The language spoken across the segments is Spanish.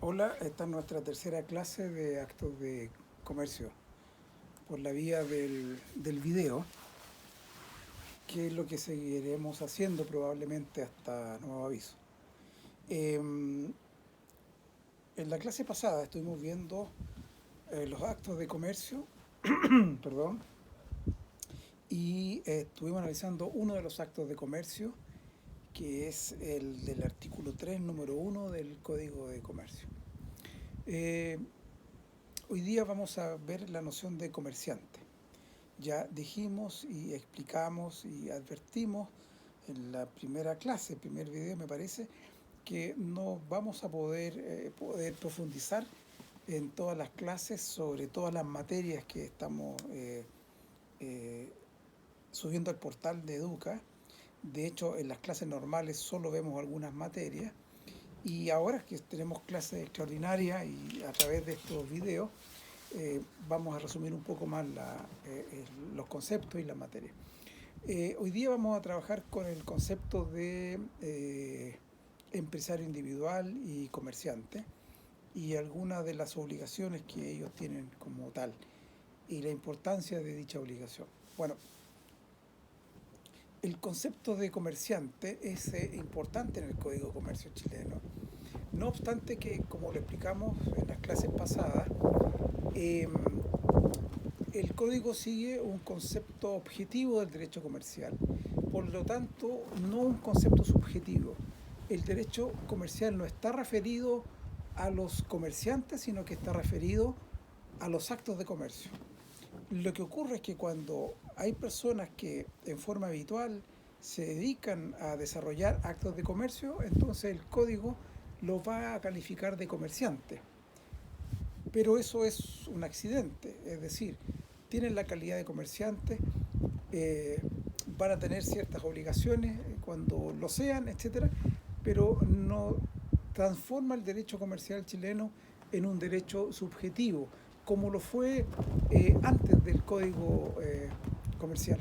Hola, esta es nuestra tercera clase de actos de comercio por la vía del video, que es lo que seguiremos haciendo probablemente hasta nuevo aviso. En la clase pasada estuvimos viendo los actos de comercio, perdón, y estuvimos analizando uno de los actos de comercio, que es el del artículo 3, número 1 del Código de Comercio. Eh, Hoy día vamos a ver la noción de comerciante. Ya dijimos y explicamos y advertimos en la primera clase, el primer video me parece, que no vamos a poder profundizar en todas las clases sobre todas las materias que estamos eh, subiendo al portal de Educa. De hecho, en las clases normales solo vemos algunas materias y ahora que tenemos clases extraordinarias y a través de estos videos vamos a resumir un poco más los conceptos y las materias. Hoy día vamos a trabajar con el concepto de empresario individual y comerciante y algunas de las obligaciones que ellos tienen como tal y la importancia de dicha obligación. Bueno, el concepto de comerciante es importante en el Código de Comercio chileno. No obstante que, como lo explicamos en las clases pasadas, eh, el código sigue un concepto objetivo del derecho comercial, por lo tanto, no un concepto subjetivo. El derecho comercial no está referido a los comerciantes, sino que está referido a los actos de comercio. Lo que ocurre es que cuando hay personas que en forma habitual se dedican a desarrollar actos de comercio, entonces el código los va a calificar de comerciantes. Pero eso es un accidente, es decir, tienen la calidad de comerciantes, eh, van a tener ciertas obligaciones cuando lo sean, etcétera, pero no transforma el derecho comercial chileno en un derecho subjetivo, como lo fue antes del Código Comercial,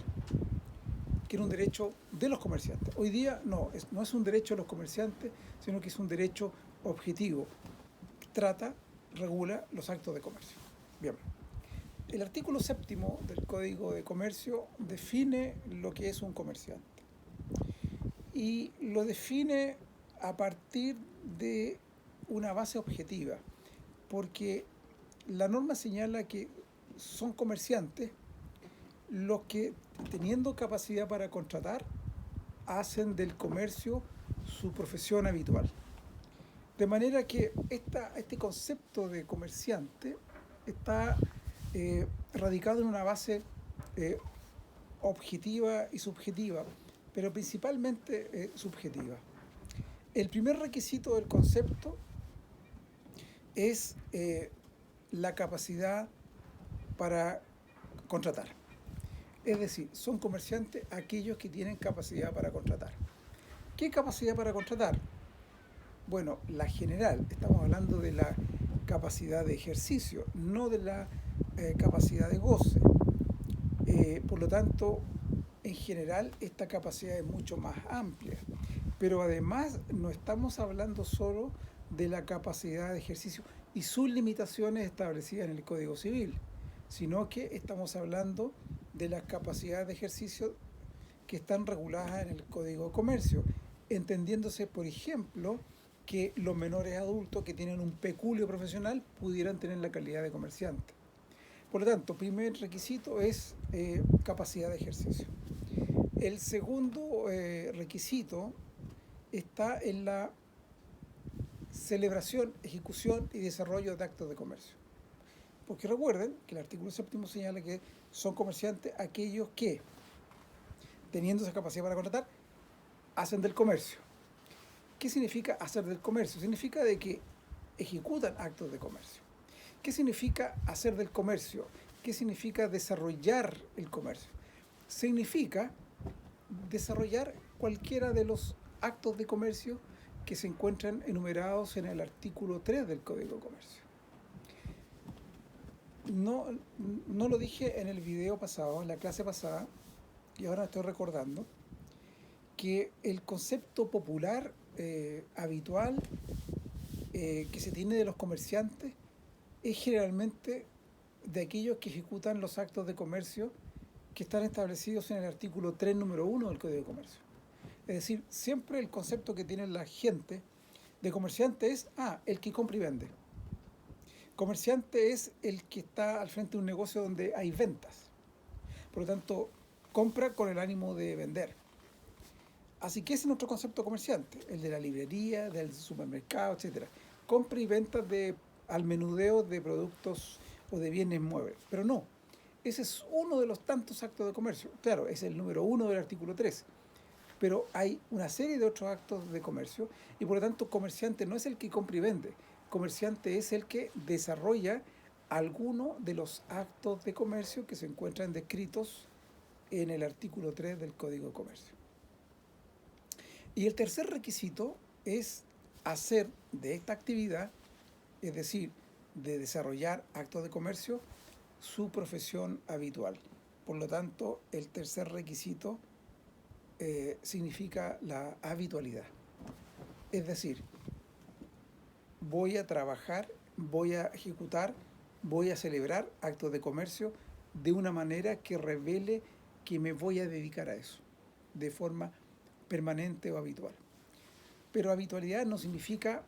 que era un derecho de los comerciantes. Hoy día no es un derecho de los comerciantes, sino que es un derecho objetivo. Trata, regula los actos de comercio. Bien. El artículo séptimo del Código de Comercio define lo que es un comerciante y lo define a partir de una base objetiva, porque la norma señala que son comerciantes los que, teniendo capacidad para contratar, hacen del comercio su profesión habitual. De manera que este concepto de comerciante está radicado en una base eh, objetiva y subjetiva, pero principalmente subjetiva. El primer requisito del concepto es la capacidad para contratar. Es decir, son comerciantes aquellos que tienen capacidad para contratar. ¿Qué capacidad para contratar? Bueno, la general, estamos hablando de la capacidad de ejercicio, no de la capacidad de goce. Por lo tanto, en general, esta capacidad es mucho más amplia. Pero además, no estamos hablando solo de la capacidad de ejercicio y sus limitaciones establecidas en el Código Civil, sino que estamos hablando de las capacidades de ejercicio que están reguladas en el Código de Comercio, entendiéndose, por ejemplo, que los menores adultos que tienen un peculio profesional pudieran tener la calidad de comerciante. Por lo tanto, primer requisito es capacidad de ejercicio. El segundo requisito está en la celebración, ejecución y desarrollo de actos de comercio. Porque recuerden que el artículo séptimo señala que son comerciantes aquellos que, teniendo esa capacidad para contratar, hacen del comercio. ¿Qué significa hacer del comercio? Significa de que ejecutan actos de comercio. ¿Qué significa hacer del comercio? ¿Qué significa desarrollar el comercio? Significa desarrollar cualquiera de los actos de comercio que se encuentran enumerados en el artículo 3 del Código de Comercio. No, no lo dije en el video pasado, en la clase pasada, y ahora estoy recordando, que el concepto popular habitual que se tiene de los comerciantes es generalmente de aquellos que ejecutan los actos de comercio que están establecidos en el artículo 3, número 1 del Código de Comercio. Es decir, siempre el concepto que tiene la gente de comerciante es, el que compra y vende. Comerciante es el que está al frente de un negocio donde hay ventas. Por lo tanto, compra con el ánimo de vender. Así que ese es nuestro concepto comerciante, el de la librería, del supermercado, etcétera. Compra y venta al menudeo de productos o de bienes muebles. Pero no, ese es uno de los tantos actos de comercio. Claro, es el número 1 del artículo 3. Pero hay una serie de otros actos de comercio y por lo tanto comerciante no es el que compra y vende. Comerciante es el que desarrolla alguno de los actos de comercio que se encuentran descritos en el artículo 3 del Código de Comercio. Y el tercer requisito es hacer de esta actividad, es decir, de desarrollar actos de comercio, su profesión habitual. Por lo tanto, el tercer requisito significa la habitualidad. Es decir, voy a trabajar, voy a ejecutar, voy a celebrar actos de comercio de una manera que revele que me voy a dedicar a eso, de forma permanente o habitual. Pero habitualidad no significa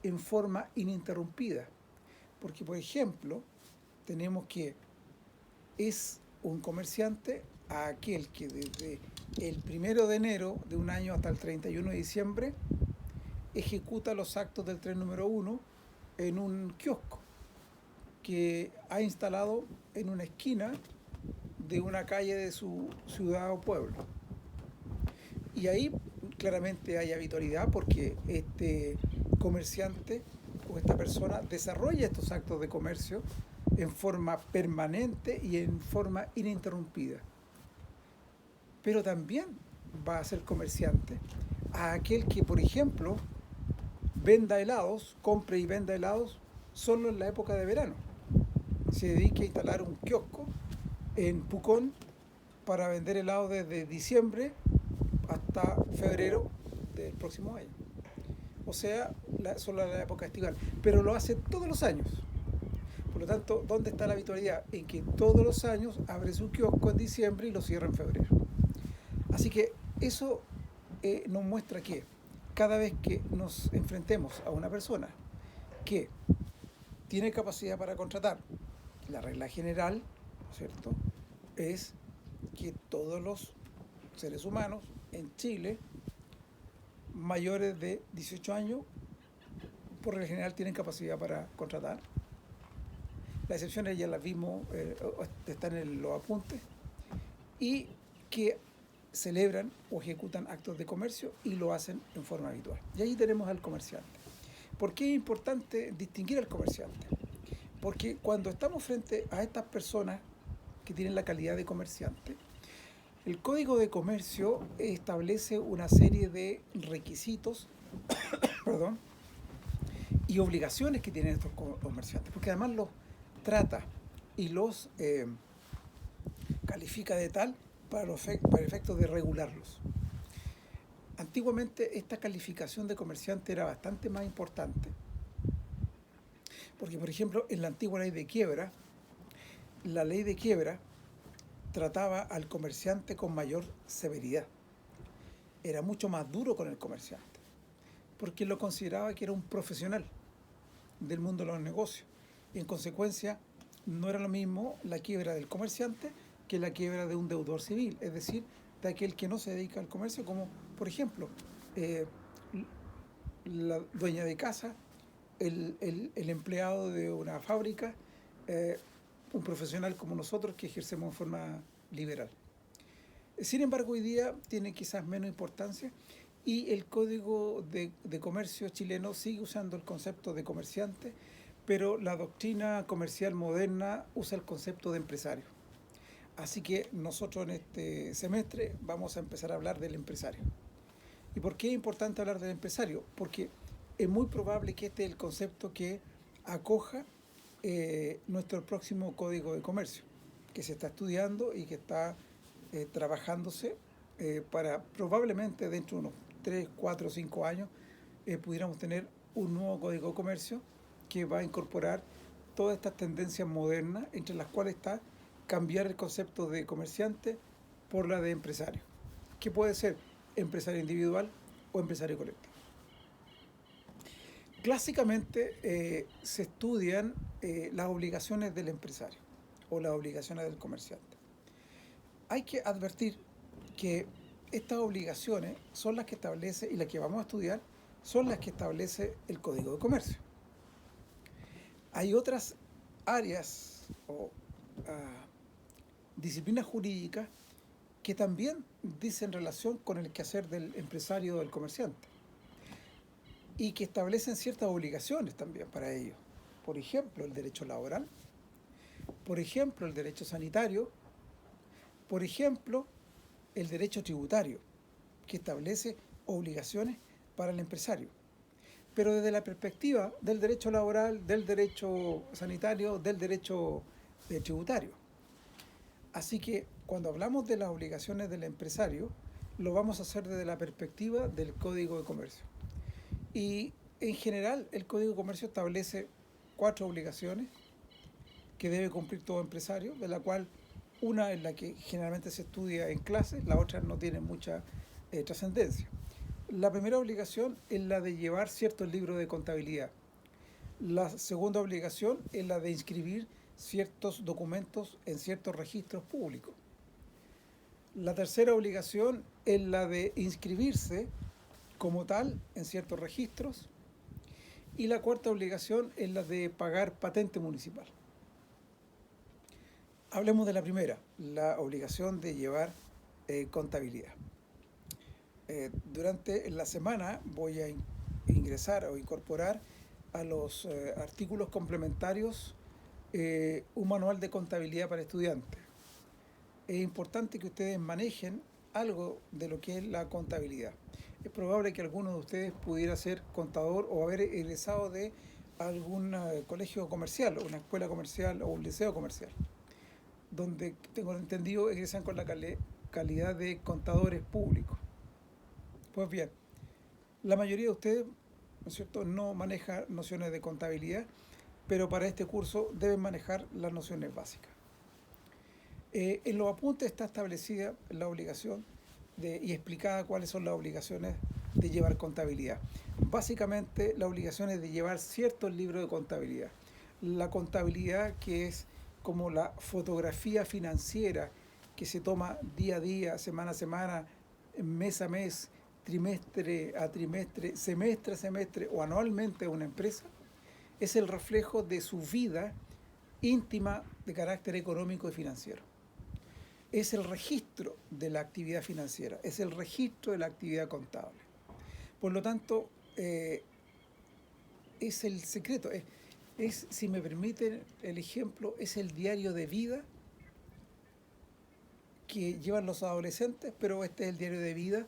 en forma ininterrumpida, porque por ejemplo, tenemos que es un comerciante a aquel que desde el 1 de enero de un año hasta el 31 de diciembre ejecuta los actos del tren número 1 en un kiosco que ha instalado en una esquina de una calle de su ciudad o pueblo. Y ahí claramente hay habitualidad porque este comerciante o esta persona desarrolla estos actos de comercio en forma permanente y en forma ininterrumpida. Pero también va a ser comerciante a aquel que, por ejemplo, venda helados, compre y venda helados solo en la época de verano. Se dedique a instalar un kiosco en Pucón para vender helados desde diciembre hasta febrero del próximo año. O sea, solo en la época estival. Pero lo hace todos los años. Por lo tanto, ¿dónde está la habitualidad? En que todos los años abre su kiosco en diciembre y lo cierra en febrero. Así que eso nos muestra que cada vez que nos enfrentemos a una persona que tiene capacidad para contratar, la regla general, ¿cierto?, es que todos los seres humanos en Chile mayores de 18 años, por regla general, tienen capacidad para contratar. Las excepciones ya las vimos, están en los apuntes, y que celebran o ejecutan actos de comercio y lo hacen en forma habitual. Y ahí tenemos al comerciante. ¿Por qué es importante distinguir al comerciante? Porque cuando estamos frente a estas personas que tienen la calidad de comerciante, el Código de Comercio establece una serie de requisitos perdón, y obligaciones que tienen estos comerciantes, porque además los trata y los califica de tal para efectos de regularlos. Antiguamente esta calificación de comerciante era bastante más importante, porque por ejemplo en la antigua ley de quiebra, la ley de quiebra trataba al comerciante con mayor severidad. Era mucho más duro con el comerciante, porque lo consideraba que era un profesional del mundo de los negocios. Y en consecuencia, no era lo mismo la quiebra del comerciante que la quiebra de un deudor civil, es decir, de aquel que no se dedica al comercio, como por ejemplo la dueña de casa, el empleado de una fábrica, un profesional como nosotros que ejercemos en forma liberal. Sin embargo, hoy día tiene quizás menos importancia y el Código de Comercio chileno sigue usando el concepto de comerciante, pero la doctrina comercial moderna usa el concepto de empresario. Así que nosotros en este semestre vamos a empezar a hablar del empresario. ¿Y por qué es importante hablar del empresario? Porque es muy probable que este es el concepto que acoja nuestro próximo Código de Comercio, que se está estudiando y que está trabajándose para probablemente dentro de unos 3, 4, 5 años pudiéramos tener un nuevo código de comercio que va a incorporar todas estas tendencias modernas, entre las cuales está cambiar el concepto de comerciante por la de empresario, que puede ser empresario individual o empresario colectivo. Clásicamente se estudian las obligaciones del empresario o las obligaciones del comerciante. Hay que advertir que estas obligaciones son las que establece, y las que vamos a estudiar, son las que establece el Código de Comercio. Hay otras áreas o disciplinas jurídicas que también dicen relación con el quehacer del empresario o del comerciante y que establecen ciertas obligaciones también para ellos. Por ejemplo, el derecho laboral, por ejemplo, el derecho sanitario, por ejemplo, el derecho tributario, que establece obligaciones para el empresario. Pero desde la perspectiva del derecho laboral, del derecho sanitario, del derecho tributario. Así que cuando hablamos de las obligaciones del empresario, lo vamos a hacer desde la perspectiva del Código de Comercio. Y en general el Código de Comercio establece 4 obligaciones que debe cumplir todo empresario, de la cual una es la que generalmente se estudia en clases, la otra no tiene mucha trascendencia. La primera obligación es la de llevar ciertos libros de contabilidad. La segunda obligación es la de inscribir ciertos documentos en ciertos registros públicos. La tercera obligación es la de inscribirse como tal en ciertos registros. Y la cuarta obligación es la de pagar patente municipal. Hablemos de la primera, la obligación de llevar contabilidad. Durante la semana voy a ingresar o incorporar a los artículos complementarios un manual de contabilidad para estudiantes. Es importante que ustedes manejen algo de lo que es la contabilidad. Es probable que alguno de ustedes pudiera ser contador o haber egresado de algún colegio comercial, o una escuela comercial o un liceo comercial, donde tengo entendido egresan con la calidad de contadores públicos. Pues bien, la mayoría de ustedes, ¿no es cierto?, no maneja nociones de contabilidad, pero para este curso deben manejar las nociones básicas. En los apuntes está establecida la obligación y explicada cuáles son las obligaciones de llevar contabilidad. Básicamente, la obligación es de llevar ciertos libros de contabilidad. La contabilidad, que es como la fotografía financiera que se toma día a día, semana a semana, mes a mes, trimestre a trimestre, semestre a semestre o anualmente a una empresa, es el reflejo de su vida íntima de carácter económico y financiero. Es el registro de la actividad financiera, es el registro de la actividad contable. Por lo tanto, es el secreto, si me permiten el ejemplo, es el diario de vida que llevan los adolescentes, pero este es el diario de vida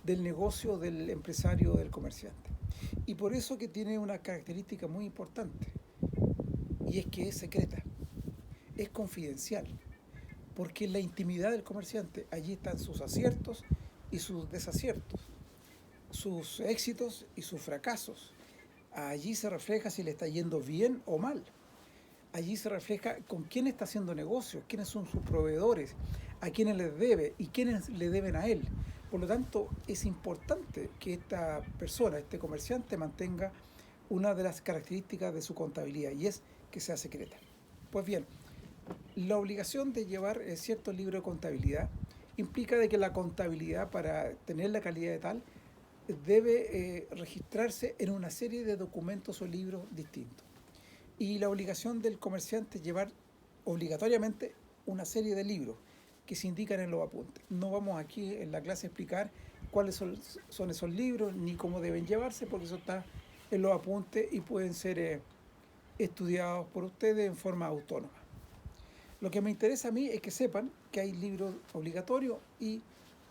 del negocio, del empresario, del comerciante. Y por eso que tiene una característica muy importante, y es que es secreta, es confidencial, porque en la intimidad del comerciante, allí están sus aciertos y sus desaciertos, sus éxitos y sus fracasos. Allí se refleja si le está yendo bien o mal. Allí se refleja con quién está haciendo negocios, quiénes son sus proveedores, a quiénes les debe y quiénes le deben a él. Por lo tanto, es importante que esta persona, este comerciante, mantenga una de las características de su contabilidad, y es que sea secreta. Pues bien, la obligación de llevar ciertos libros de contabilidad implica de que la contabilidad, para tener la calidad de tal, debe registrarse en una serie de documentos o libros distintos. Y la obligación del comerciante es llevar obligatoriamente una serie de libros que se indican en los apuntes. No vamos aquí en la clase a explicar cuáles son esos libros ni cómo deben llevarse, porque eso está en los apuntes y pueden ser estudiados por ustedes en forma autónoma. Lo que me interesa a mí es que sepan que hay libros obligatorios y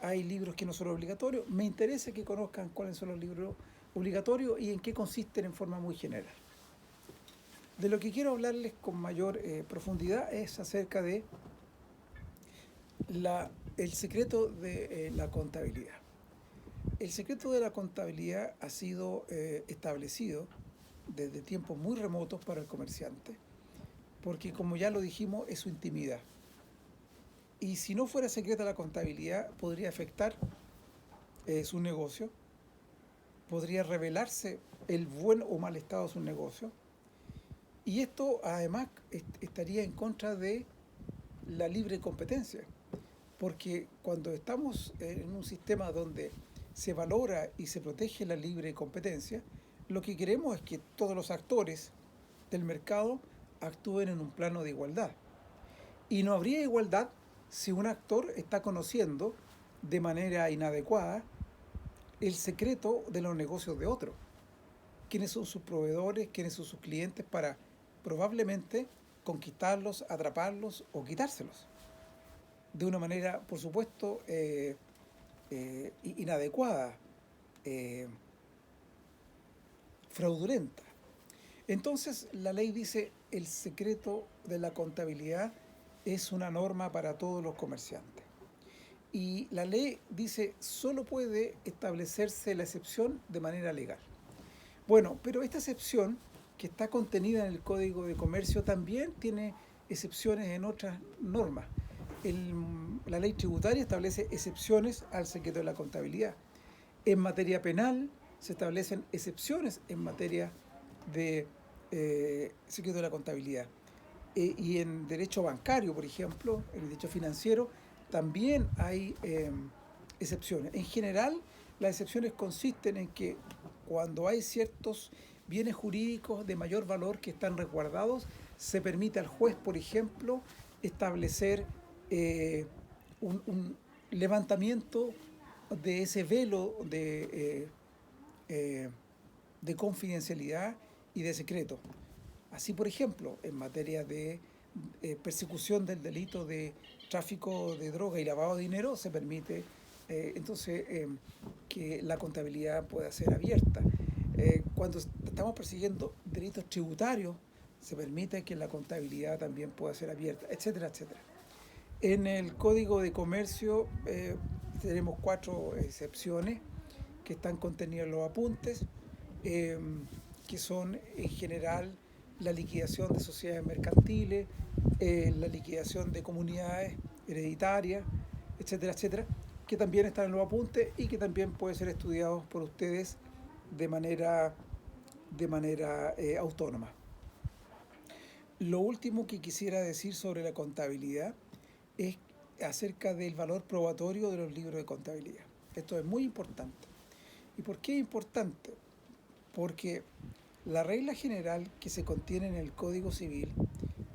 hay libros que no son obligatorios. Me interesa que conozcan cuáles son los libros obligatorios y en qué consisten en forma muy general. De lo que quiero hablarles con mayor profundidad es acerca de el secreto de la contabilidad. El secreto de la contabilidad ha sido establecido desde tiempos muy remotos para el comerciante, porque como ya lo dijimos, es su intimidad. Y si no fuera secreta la contabilidad, podría afectar su negocio, podría revelarse el buen o mal estado de su negocio, y esto además estaría en contra de la libre competencia, porque cuando estamos en un sistema donde se valora y se protege la libre competencia, lo que queremos es que todos los actores del mercado actúen en un plano de igualdad. Y no habría igualdad si un actor está conociendo de manera inadecuada el secreto de los negocios de otro. Quiénes son sus proveedores, quiénes son sus clientes para probablemente conquistarlos, atraparlos o quitárselos. De una manera, por supuesto, inadecuada, eh, fraudulenta. Entonces, la ley dice, el secreto de la contabilidad es una norma para todos los comerciantes. Y la ley dice, solo puede establecerse la excepción de manera legal. Bueno, pero esta excepción, que está contenida en el Código de Comercio, también tiene excepciones en otras normas. La ley tributaria establece excepciones al secreto de la contabilidad. En materia penal se establecen excepciones en materia de secreto de la contabilidad. Y en derecho bancario, por ejemplo, en el derecho financiero, también hay excepciones. En general, las excepciones consisten en que cuando hay ciertos bienes jurídicos de mayor valor que están resguardados, se permite al juez, por ejemplo, establecer un levantamiento de ese velo de confidencialidad y de secreto. Así, por ejemplo, en materia de persecución del delito de tráfico de droga y lavado de dinero, se permite que la contabilidad pueda ser abierta. Cuando estamos persiguiendo delitos tributarios, se permite que la contabilidad también pueda ser abierta, etcétera, etcétera. En el Código de Comercio tenemos 4 excepciones que están contenidas en los apuntes, que son en general la liquidación de sociedades mercantiles, la liquidación de comunidades hereditarias, etcétera, etcétera, que también están en los apuntes y que también pueden ser estudiados por ustedes de manera autónoma. Lo último que quisiera decir sobre la contabilidad es acerca del valor probatorio de los libros de contabilidad. Esto es muy importante. ¿Y por qué es importante? Porque la regla general que se contiene en el Código Civil,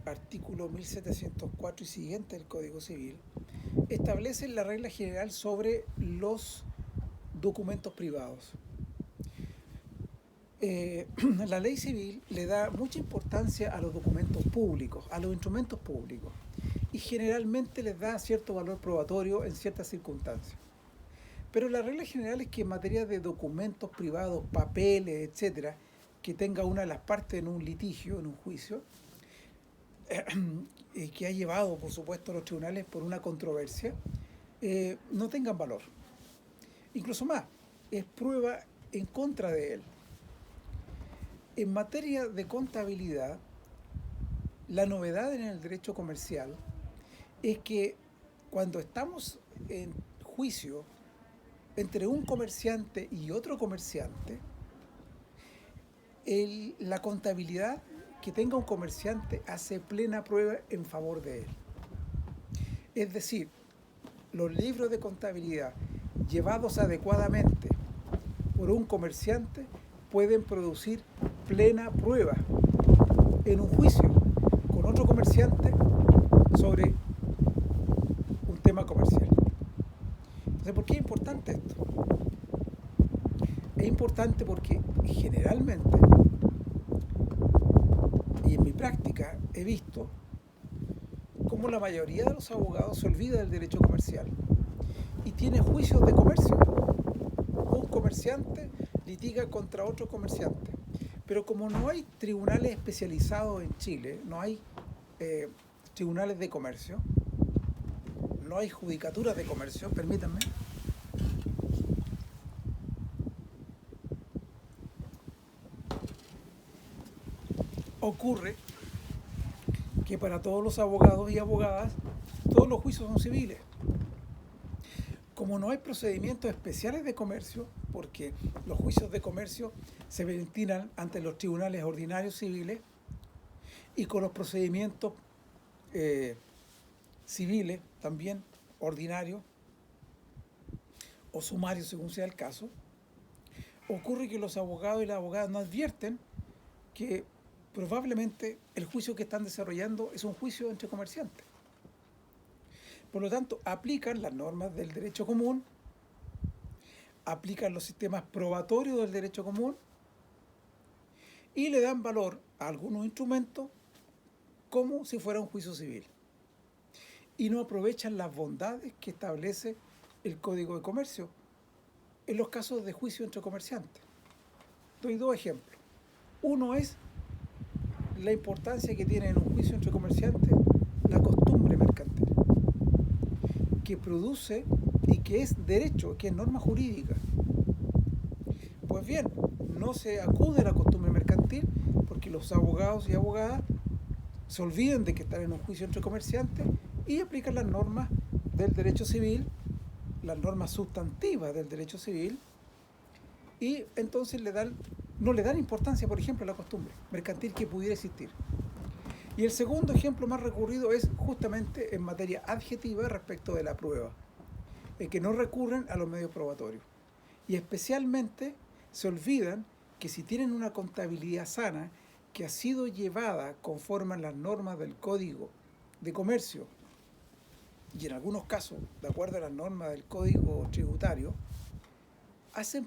artículo 1704 y siguiente del Código Civil, establece la regla general sobre los documentos privados. La ley civil le da mucha importancia a los documentos públicos, a los instrumentos públicos, y generalmente les da cierto valor probatorio en ciertas circunstancias. Pero la regla general es que en materia de documentos privados, papeles, etcétera, que tenga una de las partes en un litigio, en un juicio, que ha llevado, por supuesto, a los tribunales por una controversia, no tengan valor. Incluso más, es prueba en contra de él. En materia de contabilidad, la novedad en el derecho comercial es que cuando estamos en juicio entre un comerciante y otro comerciante, la contabilidad que tenga un comerciante hace plena prueba en favor de él. Es decir, los libros de contabilidad llevados adecuadamente por un comerciante pueden producir plena prueba en un juicio con otro comerciante sobre un tema comercial. Entonces, ¿por qué es importante esto? Es importante porque generalmente, y en mi práctica, he visto cómo la mayoría de los abogados se olvida del derecho comercial y tiene juicios de comercio. Un comerciante litiga contra otro comerciante. Pero como no hay tribunales especializados en Chile, no hay tribunales de comercio, no hay judicaturas de comercio, permítanme. Ocurre que para todos los abogados y abogadas, todos los juicios son civiles. Como no hay procedimientos especiales de comercio, porque los juicios de comercio se ventilan ante los tribunales ordinarios civiles y con los procedimientos civiles también ordinarios o sumarios según sea el caso, ocurre que los abogados y las abogadas no advierten que probablemente el juicio que están desarrollando es un juicio entre comerciantes. Por lo tanto, aplican las normas del derecho común, aplican los sistemas probatorios del derecho común y le dan valor a algunos instrumentos como si fuera un juicio civil. Y no aprovechan las bondades que establece el Código de Comercio en los casos de juicio entre comerciantes. Doy dos ejemplos. Uno es la importancia que tiene en un juicio entre comerciantes la costumbre mercantil, que produce y que es derecho, que es norma jurídica. Pues bien, no se acude a la costumbre mercantil porque los abogados y abogadas se olviden de que están en un juicio entre comerciantes y aplican las normas del derecho civil, las normas sustantivas del derecho civil, y entonces no le dan importancia, por ejemplo, a la costumbre mercantil que pudiera existir. Y el segundo ejemplo más recurrido es justamente en materia adjetiva respecto de la prueba, en que no recurren a los medios probatorios. Y especialmente se olvidan que si tienen una contabilidad sana que ha sido llevada conforme a las normas del Código de Comercio y en algunos casos de acuerdo a las normas del Código Tributario, hacen